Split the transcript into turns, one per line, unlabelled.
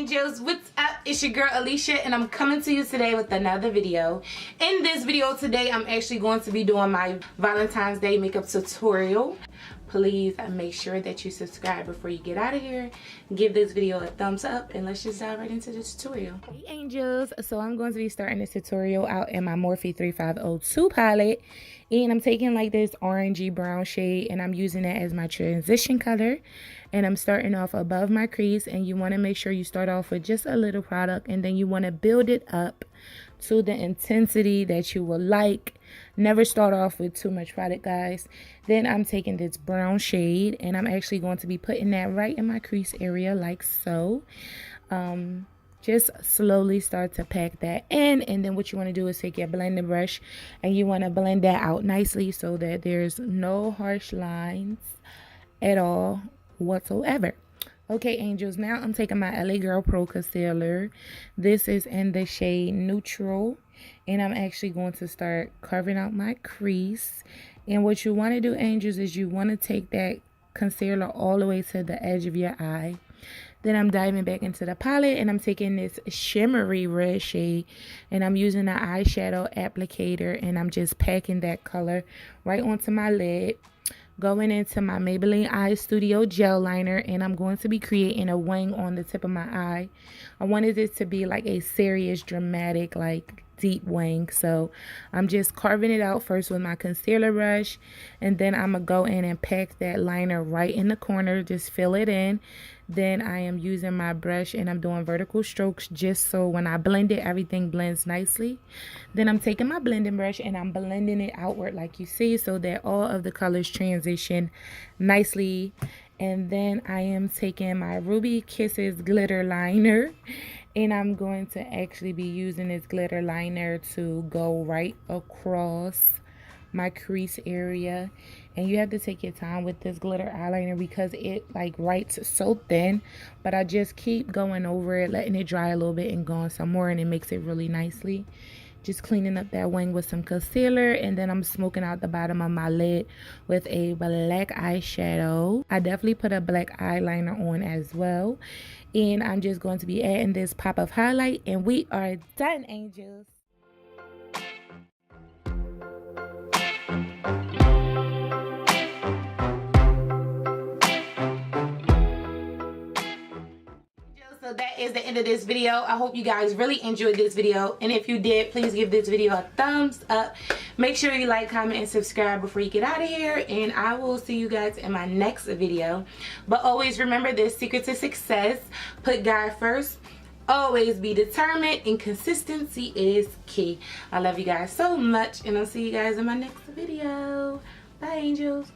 angels, what's up? It's your girl Alicia and I'm coming to you today with another video. In this video today, I'm actually going to be doing my Valentine's Day makeup tutorial. Please make sure that you subscribe before you get out of here. Give this video a thumbs up and let's just dive right into the tutorial. Hey angels, so I'm going to be starting this tutorial out in my Morphe 3502 palette. And I'm taking like this orangey brown shade and I'm using it as my transition color. And I'm starting off above my crease, and you want to make sure you start off with just a little product and then you want to build it up to the intensity that you will like. Never start off with too much product, guys. Then I'm taking this brown shade and I'm actually going to be putting that right in my crease area like so. Just slowly start to pack that in, and then what you want to do is take your blending brush and you want to blend that out nicely so that there's no harsh lines at all whatsoever. Okay angels, now I'm taking my LA Girl Pro concealer. This is in the shade neutral, and I'm actually going to start carving out my crease. And what you want to do angels is you want to take that concealer all the way to the edge of your eye. Then I'm diving back into the palette and I'm taking this shimmery red shade and I'm using an eyeshadow applicator and I'm just packing that color right onto my lid. Going into my Maybelline Eye Studio gel liner, and I'm going to be creating a wing on the tip of my eye. I wanted this to be like a serious, dramatic, like deep wing. So I'm just carving it out first with my concealer brush, and then I'm gonna go in and pack that liner right in the corner, just fill it in. Then I am using my brush and I'm doing vertical strokes just so when I blend it, everything blends nicely. Then I'm taking my blending brush and I'm blending it outward like you see so that all of the colors transition nicely. And then I am taking my Ruby Kisses glitter liner and I'm going to actually be using this glitter liner to go right across my crease area. And you have to take your time with this glitter eyeliner because it like writes so thin, but I just keep going over it, letting it dry a little bit and going some more, and it makes it really nicely. Just cleaning up that wing with some concealer, and then I'm smoking out the bottom of my lid with a black eyeshadow. I definitely put a black eyeliner on as well, and I'm just going to be adding this pop of highlight, and we are done angels. So that is the end of this video. I hope you guys really enjoyed this video, and if you did, please give this video a thumbs up. Make sure you like, comment, and subscribe before you get out of here, and I will see you guys in my next video. But always remember this secret to success: put God first, always be determined, and consistency is key. I love you guys so much, and I'll see you guys in my next video. Bye angels.